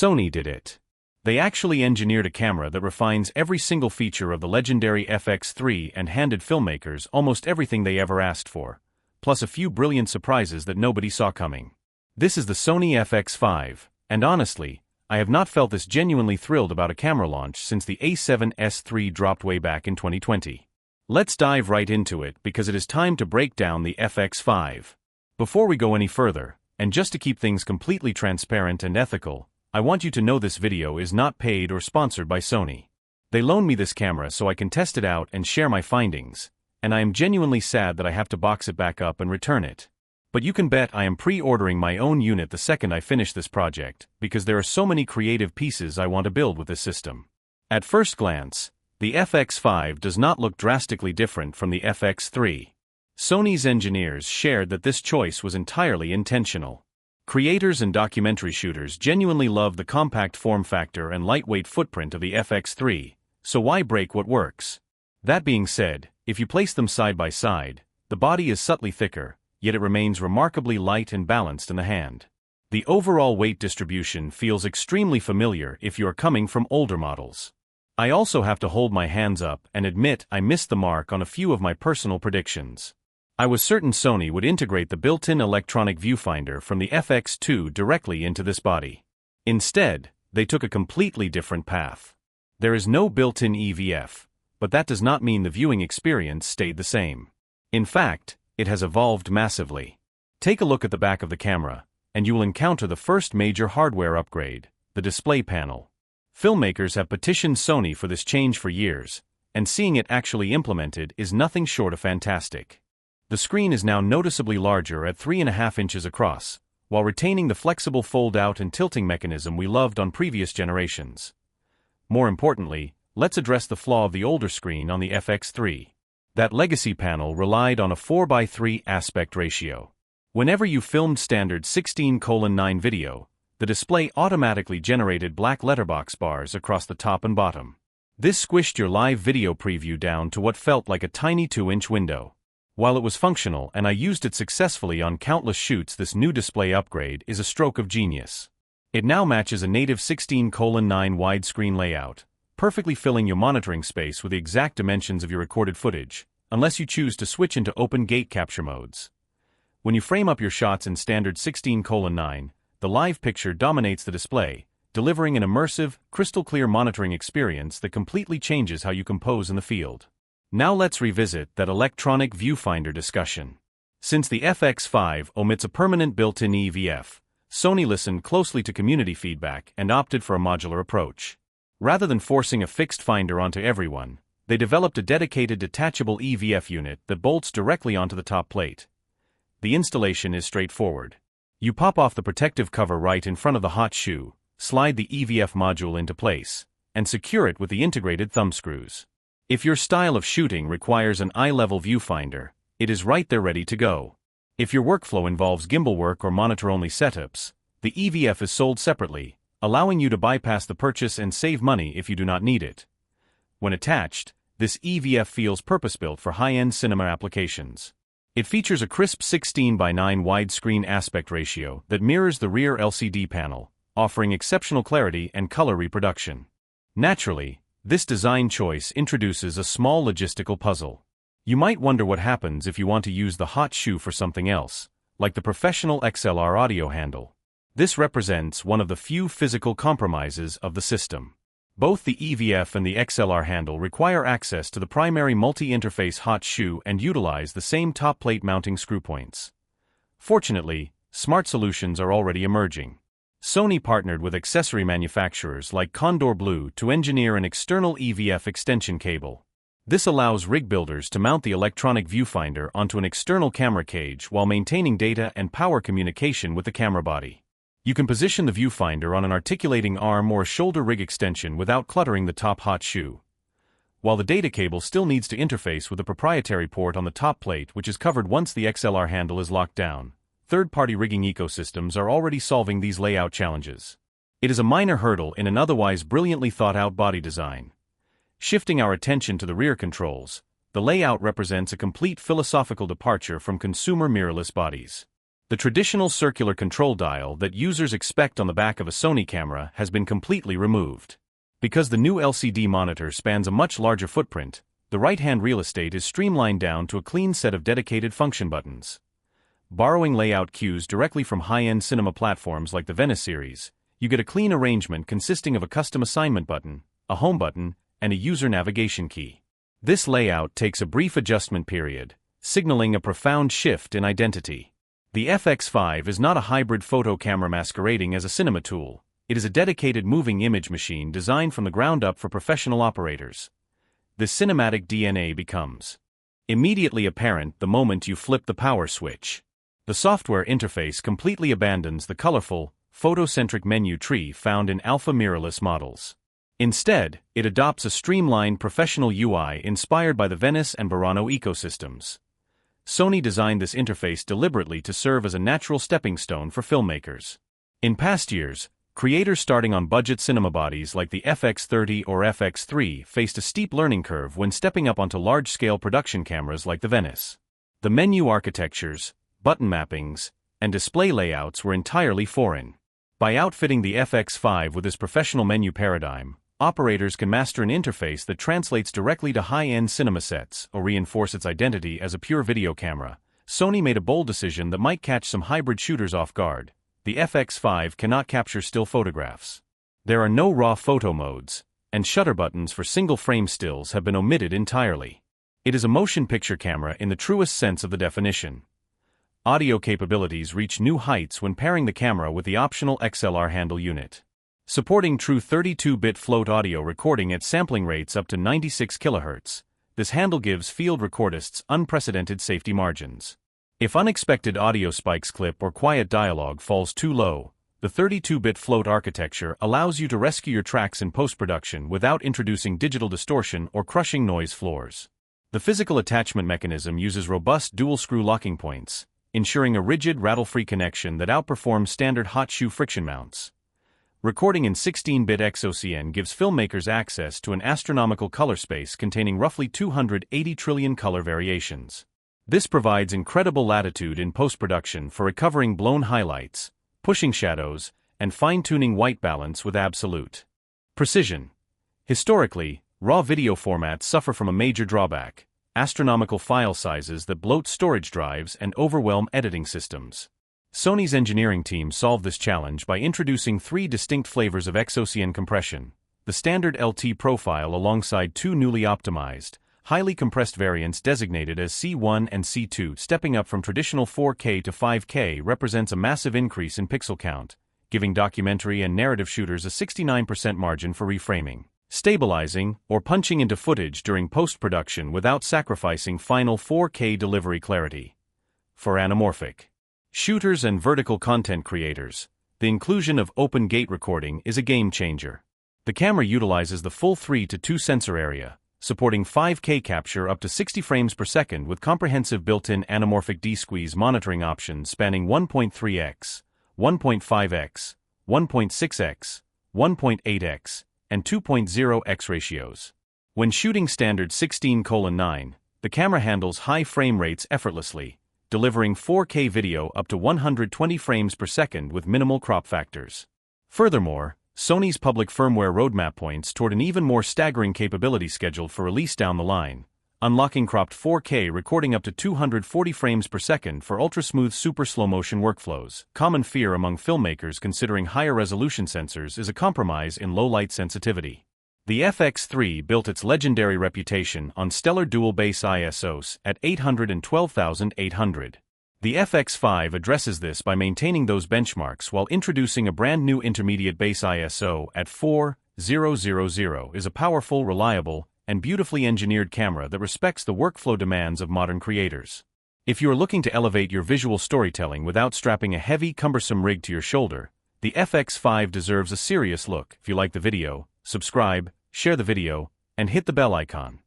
Sony did it. They actually engineered a camera that refines every single feature of the legendary FX3 and handed filmmakers almost everything they ever asked for, plus a few brilliant surprises that nobody saw coming. This is the Sony FX5, and honestly, I have not felt this genuinely thrilled about a camera launch since the A7S III dropped way back in 2020. Let's dive right into it because it is time to break down the FX5. Before we go any further, and just to keep things completely transparent and ethical, I want you to know this video is not paid or sponsored by Sony. They loaned me this camera so I can test it out and share my findings, and I am genuinely sad that I have to box it back up and return it. But you can bet I am pre-ordering my own unit the second I finish this project, because there are so many creative pieces I want to build with this system. At first glance, the FX5 does not look drastically different from the FX3. Sony's engineers shared that this choice was entirely intentional. Creators and documentary shooters genuinely love the compact form factor and lightweight footprint of the FX3, so why break what works? That being said, if you place them side by side, the body is subtly thicker, yet it remains remarkably light and balanced in the hand. The overall weight distribution feels extremely familiar if you are coming from older models. I also have to hold my hands up and admit I missed the mark on a few of my personal predictions. I was certain Sony would integrate the built-in electronic viewfinder from the FX2 directly into this body. Instead, they took a completely different path. There is no built-in EVF, but that does not mean the viewing experience stayed the same. In fact, it has evolved massively. Take a look at the back of the camera, and you will encounter the first major hardware upgrade, the display panel. Filmmakers have petitioned Sony for this change for years, and seeing it actually implemented is nothing short of fantastic. The screen is now noticeably larger at 3.5 inches across, while retaining the flexible fold-out and tilting mechanism we loved on previous generations. More importantly, let's address the flaw of the older screen on the FX3. That legacy panel relied on a 4:3 aspect ratio. Whenever you filmed standard 16:9 video, the display automatically generated black letterbox bars across the top and bottom. This squished your live video preview down to what felt like a tiny 2-inch window. While it was functional and I used it successfully on countless shoots, this new display upgrade is a stroke of genius. It now matches a native 16:9 widescreen layout, perfectly filling your monitoring space with the exact dimensions of your recorded footage, unless you choose to switch into open gate capture modes. When you frame up your shots in standard 16:9, the live picture dominates the display, delivering an immersive, crystal-clear monitoring experience that completely changes how you compose in the field. Now let's revisit that electronic viewfinder discussion. Since the FX5 omits a permanent built-in EVF, Sony listened closely to community feedback and opted for a modular approach. Rather than forcing a fixed finder onto everyone, they developed a dedicated detachable EVF unit that bolts directly onto the top plate. The installation is straightforward. You pop off the protective cover right in front of the hot shoe, slide the EVF module into place, and secure it with the integrated thumb screws. If your style of shooting requires an eye-level viewfinder, it is right there ready to go. If your workflow involves gimbal work or monitor-only setups, the EVF is sold separately, allowing you to bypass the purchase and save money if you do not need it. When attached, this EVF feels purpose-built for high-end cinema applications. It features a crisp 16:9 widescreen aspect ratio that mirrors the rear LCD panel, offering exceptional clarity and color reproduction. Naturally, this design choice introduces a small logistical puzzle. You might wonder what happens if you want to use the hot shoe for something else, like the professional XLR audio handle. This represents one of the few physical compromises of the system. Both the EVF and the XLR handle require access to the primary multi-interface hot shoe and utilize the same top plate mounting screw points. Fortunately, smart solutions are already emerging. Sony partnered with accessory manufacturers like Condor Blue to engineer an external EVF extension cable. This allows rig builders to mount the electronic viewfinder onto an external camera cage while maintaining data and power communication with the camera body. You can position the viewfinder on an articulating arm or a shoulder rig extension without cluttering the top hot shoe. While the data cable still needs to interface with a proprietary port on the top plate which is covered once the XLR handle is locked down, third-party rigging ecosystems are already solving these layout challenges. It is a minor hurdle in an otherwise brilliantly thought-out body design. Shifting our attention to the rear controls, the layout represents a complete philosophical departure from consumer mirrorless bodies. The traditional circular control dial that users expect on the back of a Sony camera has been completely removed. Because the new LCD monitor spans a much larger footprint, the right-hand real estate is streamlined down to a clean set of dedicated function buttons. Borrowing layout cues directly from high-end cinema platforms like the Venice series, you get a clean arrangement consisting of a custom assignment button, a home button, and a user navigation key. This layout takes a brief adjustment period, signaling a profound shift in identity. The FX5 is not a hybrid photo camera masquerading as a cinema tool. It is a dedicated moving image machine designed from the ground up for professional operators. The cinematic DNA becomes immediately apparent the moment you flip the power switch. The software interface completely abandons the colorful, photocentric menu tree found in alpha mirrorless models. Instead, it adopts a streamlined professional UI inspired by the Venice and Burano ecosystems. Sony designed this interface deliberately to serve as a natural stepping stone for filmmakers. In past years, creators starting on budget cinema bodies like the FX30 or FX3 faced a steep learning curve when stepping up onto large-scale production cameras like the Venice. The menu architectures, button mappings, and display layouts were entirely foreign. By outfitting the FX5 with this professional menu paradigm, operators can master an interface that translates directly to high-end cinema sets or reinforce its identity as a pure video camera. Sony made a bold decision that might catch some hybrid shooters off guard. The FX5 cannot capture still photographs. There are no raw photo modes, and shutter buttons for single-frame stills have been omitted entirely. It is a motion picture camera in the truest sense of the definition. Audio capabilities reach new heights when pairing the camera with the optional XLR handle unit. Supporting true 32-bit float audio recording at sampling rates up to 96 kHz, this handle gives field recordists unprecedented safety margins. If unexpected audio spikes clip or quiet dialogue falls too low, the 32-bit float architecture allows you to rescue your tracks in post-production without introducing digital distortion or crushing noise floors. The physical attachment mechanism uses robust dual-screw locking points, ensuring a rigid, rattle-free connection that outperforms standard hot shoe friction mounts. Recording in 16-bit X-OCN gives filmmakers access to an astronomical color space containing roughly 280 trillion color variations. This provides incredible latitude in post-production for recovering blown highlights, pushing shadows, and fine-tuning white balance with absolute precision. Historically, raw video formats suffer from a major drawback: astronomical file sizes that bloat storage drives and overwhelm editing systems. Sony's engineering team solved this challenge by introducing 3 distinct flavors of X-OCN compression: the standard LT profile alongside 2 newly optimized, highly compressed variants designated as C1 and C2. Stepping up from traditional 4K to 5K represents a massive increase in pixel count, giving documentary and narrative shooters a 69% margin for reframing, stabilizing, or punching into footage during post-production without sacrificing final 4K delivery clarity. For anamorphic shooters and vertical content creators, the inclusion of open gate recording is a game changer. The camera utilizes the full 3:2 sensor area, supporting 5K capture up to 60 frames per second with comprehensive built-in anamorphic D-squeeze monitoring options spanning 1.3x, 1.5x, 1.6x, 1.8x, and 2.0x ratios. When shooting standard 16:9, the camera handles high frame rates effortlessly, delivering 4K video up to 120 frames per second with minimal crop factors. Furthermore, Sony's public firmware roadmap points toward an even more staggering capability scheduled for release down the line, unlocking cropped 4K recording up to 240 frames per second for ultra-smooth super slow-motion workflows. Common fear among filmmakers considering higher resolution sensors is a compromise in low-light sensitivity. The FX3 built its legendary reputation on stellar dual-base ISOs at 812,800. The FX5 addresses this by maintaining those benchmarks while introducing a brand new intermediate base ISO at 4000. Is a powerful, reliable, and beautifully engineered camera that respects the workflow demands of modern creators. If you are looking to elevate your visual storytelling without strapping a heavy, cumbersome rig to your shoulder, the FX5 deserves a serious look. If you like the video, subscribe, share the video, and hit the bell icon.